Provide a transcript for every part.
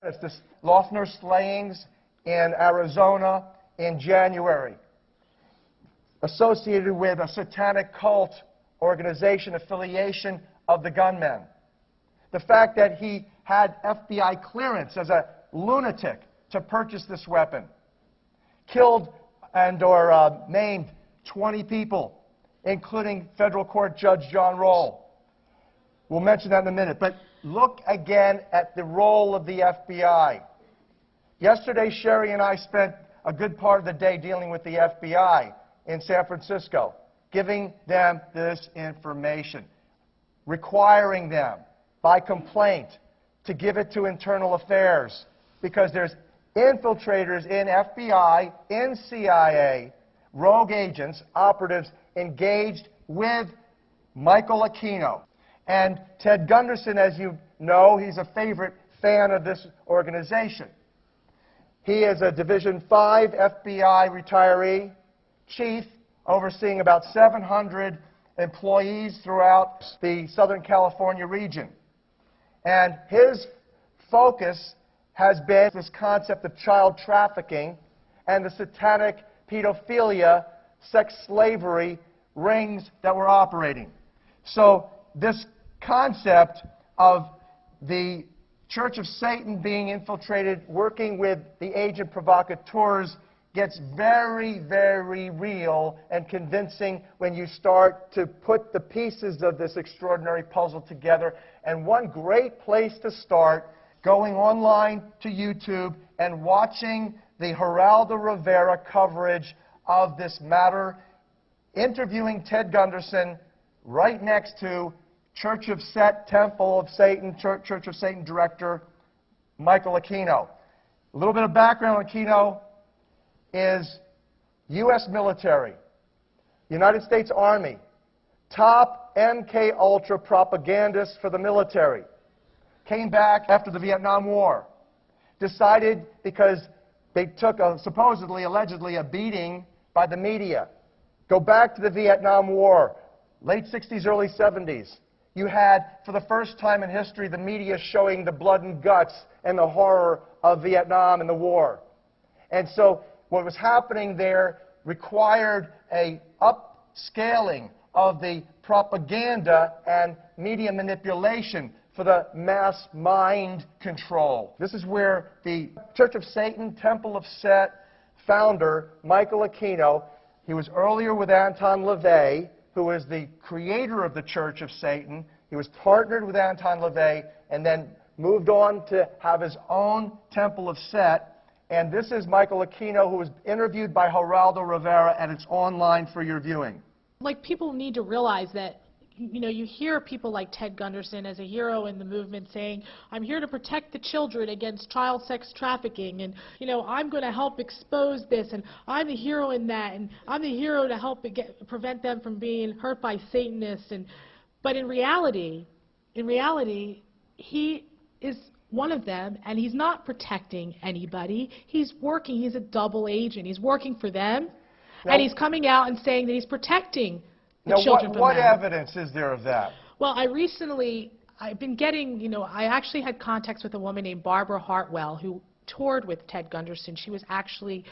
It's this lost nurse slayings in Arizona in January, associated with a satanic cult organization affiliation of the gunmen. The fact that he had FBI clearance as a lunatic to purchase this weapon. Killed and/or maimed 20 people, including federal court Judge John Roll. We'll mention that in a minute. But look again at the role of the FBI. Yesterday, Sherri and I spent a good part of the day dealing with the FBI in San Francisco, giving them this information, requiring them by complaint to give it to Internal Affairs, because there's infiltrators in FBI, in CIA, rogue agents, operatives engaged with Michael Aquino. And Ted Gunderson, as you know, he's a favorite fan of this organization. He is a Division 5 FBI retiree, chief, overseeing about 700 employees throughout the Southern California region. And his focus has been this concept of child trafficking and the satanic pedophilia, sex slavery rings that were operating. So this concept of the Church of Satan being infiltrated, working with the agent provocateurs, gets very, very real and convincing when you start to put the pieces of this extraordinary puzzle together. And one great place to start, going online to YouTube and watching the Geraldo Rivera coverage of this matter, interviewing Ted Gunderson right next to Church of Set, Temple of Satan, Church of Satan director Michael Aquino. A little bit of background on Aquino is U.S. military, United States Army, top MKULTRA propagandist for the military. Came back after the Vietnam War. Decided, because they took supposedly, allegedly, a beating by the media. Go back to the Vietnam War, late 60s, early 70s. You had, for the first time in history, the media showing the blood and guts and the horror of Vietnam and the war. And so what was happening there required a upscaling of the propaganda and media manipulation for the mass mind control. This is where the Church of Satan, Temple of Set founder, Michael Aquino, he was earlier with Anton LaVey, who was the creator of the Church of Satan. He was partnered with Anton LaVey and then moved on to have his own Temple of Set. And this is Michael Aquino, who was interviewed by Geraldo Rivera, and it's online for your viewing. Like, people need to realize that, you know, you hear people like Ted Gunderson as a hero in the movement saying, I'm here to protect the children against child sex trafficking, and, you know, I'm going to help expose this, and I'm the hero in that, and I'm the hero to help prevent them from being hurt by Satanists. But in reality, he is one of them, and he's not protecting anybody. He's working. He's a double agent. He's working for them, and he's coming out and saying that he's protecting the children from what them. evidence is there of that? Well, I've been getting, you know, I actually had contacts with a woman named Barbara Hartwell who toured with Ted Gunderson. She was actually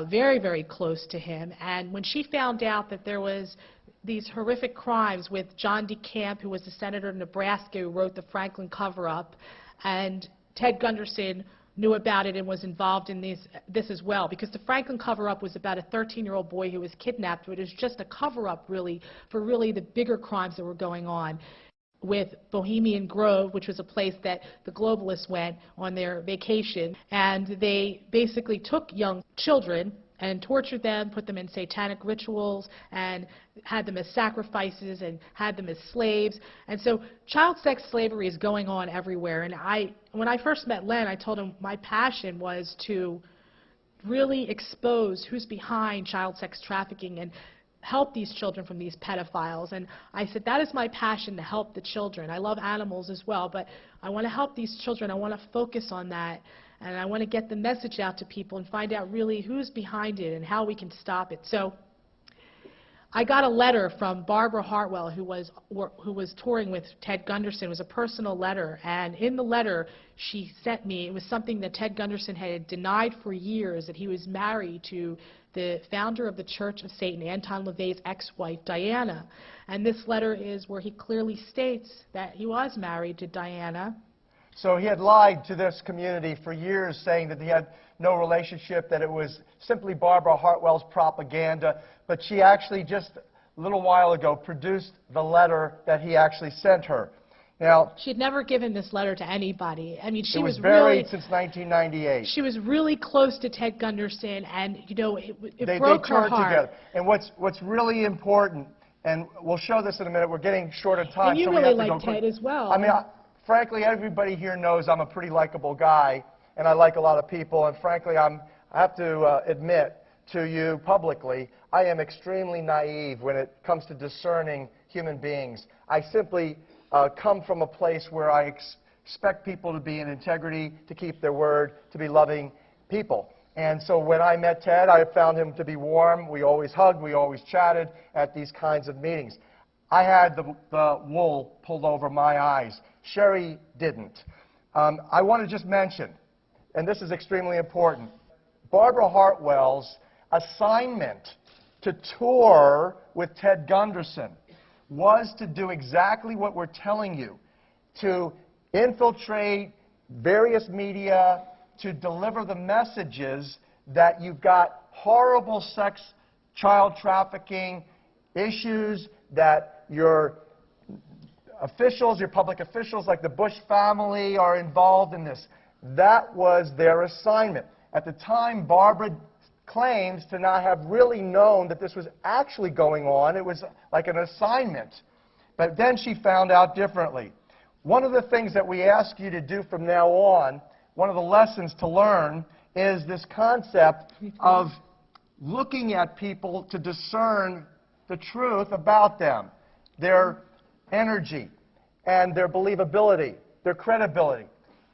very, very close to him. And when she found out that there was these horrific crimes with John DeCamp, who was the senator of Nebraska who wrote the Franklin cover-up, and Ted Gunderson knew about it and was involved in this as well, because the Franklin cover-up was about a 13-year-old boy who was kidnapped, but it was just a cover-up really for the bigger crimes that were going on with Bohemian Grove, which was a place that the globalists went on their vacation, and they basically took young children and tortured them, put them in satanic rituals, and had them as sacrifices and had them as slaves. And so child sex slavery is going on everywhere. And when I first met Len, I told him my passion was to really expose who's behind child sex trafficking and help these children from these pedophiles. And I said, that is my passion, to help the children. I love animals as well, but I want to help these children. I want to focus on that. And I want to get the message out to people and find out really who's behind it and how we can stop it. So I got a letter from Barbara Hartwell, who was touring with Ted Gunderson. It was a personal letter, and in the letter she sent me, it was something that Ted Gunderson had denied for years, that he was married to the founder of the Church of Satan, Anton LaVey's ex-wife, Diana. And this letter is where he clearly states that he was married to Diana. So he had lied to this community for years, saying that he had no relationship, that it was simply Barbara Hartwell's propaganda. But she actually just a little while ago produced the letter that he actually sent her. Now, she had never given this letter to anybody. I mean, she was was buried really, since 1998. She was really close to Ted Gunderson, and you know, it they broke her toured heart. Together. And what's really important, and we'll show this in a minute. We're getting short of time, and you so really we have to like go Ted as well. I mean, frankly, everybody here knows I'm a pretty likable guy, and I like a lot of people. And frankly, I have to admit to you publicly, I am extremely naive when it comes to discerning human beings. I simply come from a place where I expect people to be in integrity, to keep their word, to be loving people. And so when I met Ted, I found him to be warm. We always hugged. We always chatted at these kinds of meetings. I had the wool pulled over my eyes. Sherri didn't. I want to just mention, and this is extremely important, Barbara Hartwell's assignment to tour with Ted Gunderson was to do exactly what we're telling you, to infiltrate various media, to deliver the messages that you've got horrible sex, child trafficking issues, that your officials, your public officials like the Bush family are involved in this. That was their assignment. At the time, Barbara claims to not have really known that this was actually going on. It was like an assignment. But then she found out differently. One of the things that we ask you to do from now on, one of the lessons to learn, is this concept of looking at people to discern the truth about them, their energy and their believability, their credibility.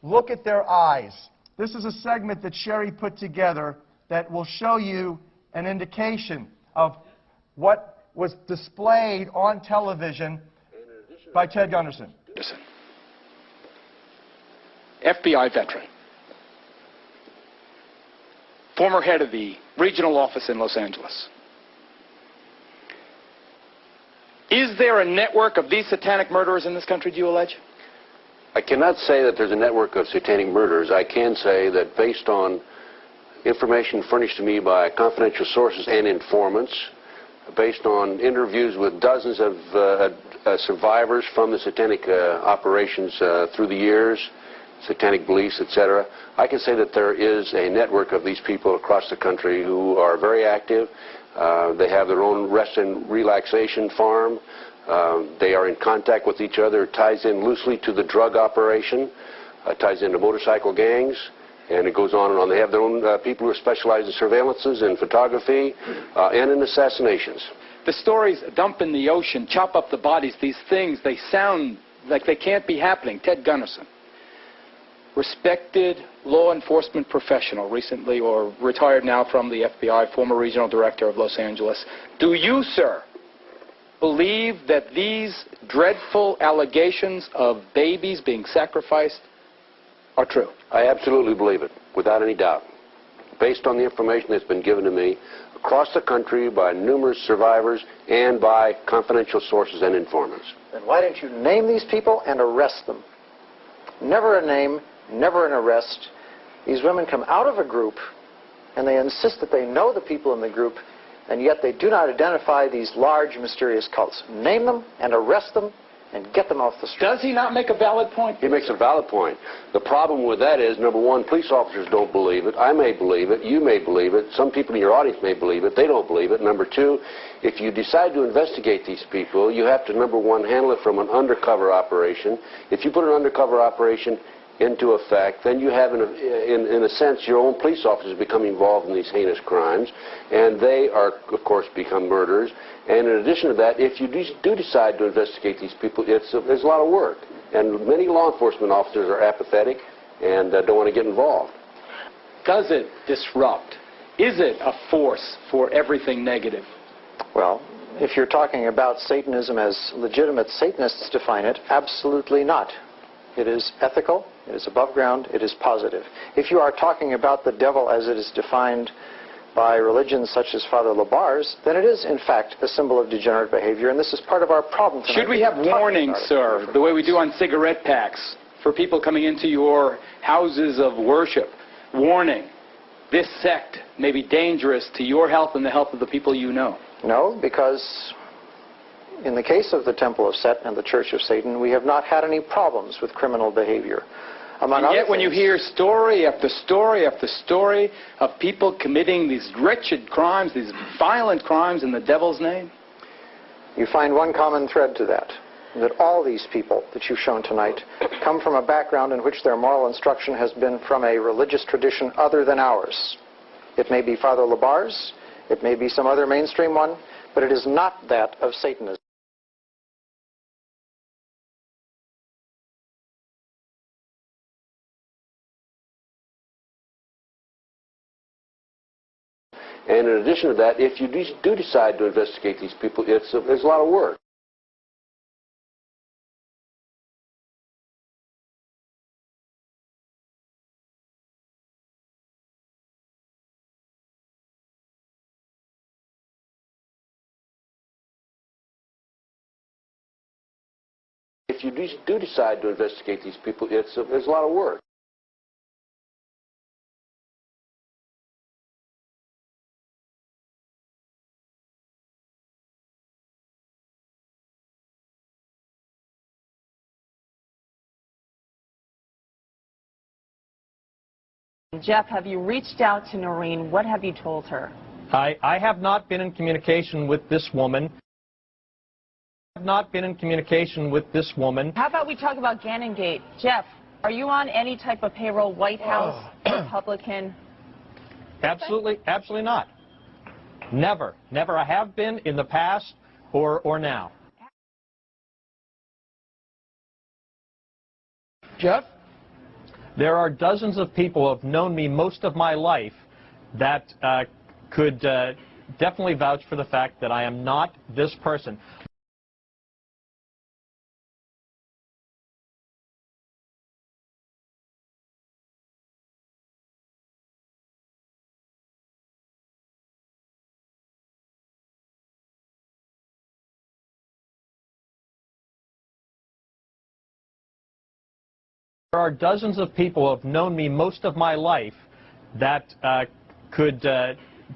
Look at their eyes. This is a segment that Sherri put together that will show you an indication of what was displayed on television by Ted Gunderson. FBI veteran, former head of the regional office in Los Angeles. Is there a network of these satanic murderers in this country, do you allege? I cannot say that there's a network of satanic murderers. I can say that based on information furnished to me by confidential sources and informants, based on interviews with dozens of survivors from the satanic operations through the years, satanic beliefs, etc., I can say that there is a network of these people across the country who are very active. They have their own rest and relaxation farm. They are in contact with each other. It ties in loosely to the drug operation, ties into motorcycle gangs, and it goes on and on. They have their own people who specialize in surveillances and photography and in assassinations. The stories, dump in the ocean, chop up the bodies, these things, they sound like they can't be happening. Ted Gunderson, respected law enforcement professional, recently or retired now from the FBI, former regional director of Los Angeles. Do you, sir, believe that these dreadful allegations of babies being sacrificed are true? I absolutely believe it, without any doubt. Based on the information that's been given to me across the country by numerous survivors and by confidential sources and informants. Then why don't you name these people and arrest them? Never a name, never an arrest. These women come out of a group and they insist that they know the people in the group, and yet they do not identify these large mysterious cults. Name them and arrest them and get them off the street. Does he not make a valid point? He makes a valid point. The problem with that is, number one, police officers don't believe it. I may believe it. You may believe it. Some people in your audience may believe it. They don't believe it. Number two, if you decide to investigate these people, you have to, number one, handle it from an undercover operation. If you put an undercover operation into effect, then you have, in a sense, your own police officers become involved in these heinous crimes, and they are, of course, become murderers. And in addition to that, if you do decide to investigate these people, there's a lot of work. And many law enforcement officers are apathetic and don't want to get involved. Does it disrupt? Is it a force for everything negative? Well, If you're talking about Satanism as legitimate Satanists define it, absolutely not. It is ethical, it is above ground, it is positive. If you are talking about the devil as it is defined by religions such as Father Labar's, then it is, in fact, a symbol of degenerate behavior, and this is part of our problem tonight. Should we have warnings, sir, the way we do on cigarette packs, for people coming into your houses of worship? Warning, this sect may be dangerous to your health and the health of the people you know. No, because in the case of the Temple of Set and the Church of Satan, we have not had any problems with criminal behavior. Among and yet other when you hear story after story after story of people committing these wretched crimes, these violent crimes in the devil's name, you find one common thread to that all these people that you've shown tonight come from a background in which their moral instruction has been from a religious tradition other than ours. It may be Father Labar's, it may be some other mainstream one, but it is not that of Satanism. And in addition to that, if you do decide to investigate these people, there's a lot of work. If you do decide to investigate these people, there's a lot of work. Jeff, have you reached out to Noreen? What have you told her? I have not been in communication with this woman. I have not been in communication with this woman. How about we talk about Gannongate? Jeff, are you on any type of payroll, White House, Republican? Absolutely not. Never. Never. I have been in the past or now. Jeff? There are dozens of people who have known me most of my life that could definitely vouch for the fact that I am not this person. There are dozens of people who have known me most of my life that could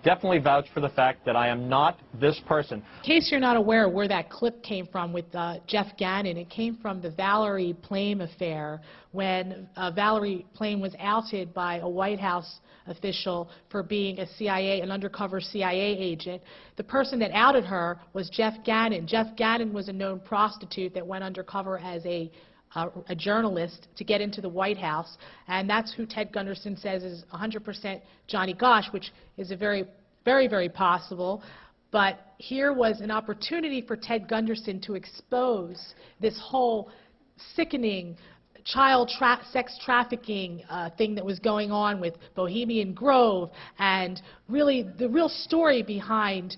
definitely vouch for the fact that I am not this person. In case you're not aware where that clip came from with Jeff Gannon, it came from the Valerie Plame affair when Valerie Plame was outed by a White House official for being an undercover CIA agent. The person that outed her was Jeff Gannon. Jeff Gannon was a known prostitute that went undercover as a journalist to get into the White House, and that's who Ted Gunderson says is 100% Johnny Gosch, which is a very, very, very possible. But here was an opportunity for Ted Gunderson to expose this whole sickening child sex trafficking thing that was going on with Bohemian Grove, and really the real story behind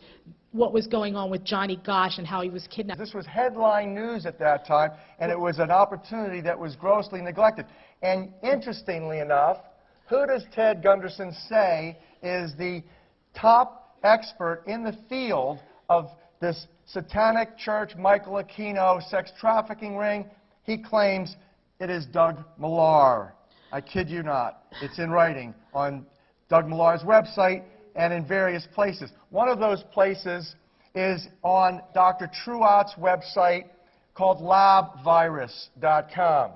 what was going on with Johnny Gosch and how he was kidnapped. This was headline news at that time, and it was an opportunity that was grossly neglected. And interestingly enough, who does Ted Gunderson say is the top expert in the field of this Satanic Church, Michael Aquino sex trafficking ring? He claims it is Doug Millar. I kid you not. It's in writing on Doug Millar's website and in various places. One of those places is on Dr. Truott's website called labvirus.com.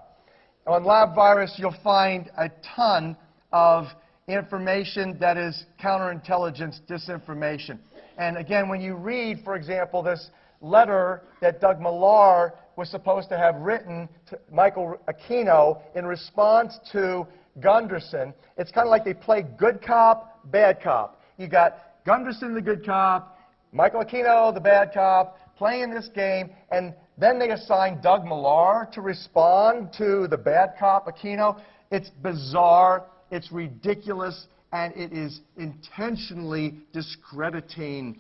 On LabVirus, you'll find a ton of information that is counterintelligence disinformation. And again, when you read, for example, this letter that Doug Millar was supposed to have written to Michael Aquino in response to Gunderson, it's kind of like they play good cop, bad cop. You got Gunderson, the good cop, Michael Aquino, the bad cop, playing this game, and then they assign Doug Millar to respond to the bad cop, Aquino. It's bizarre, it's ridiculous, and it is intentionally discrediting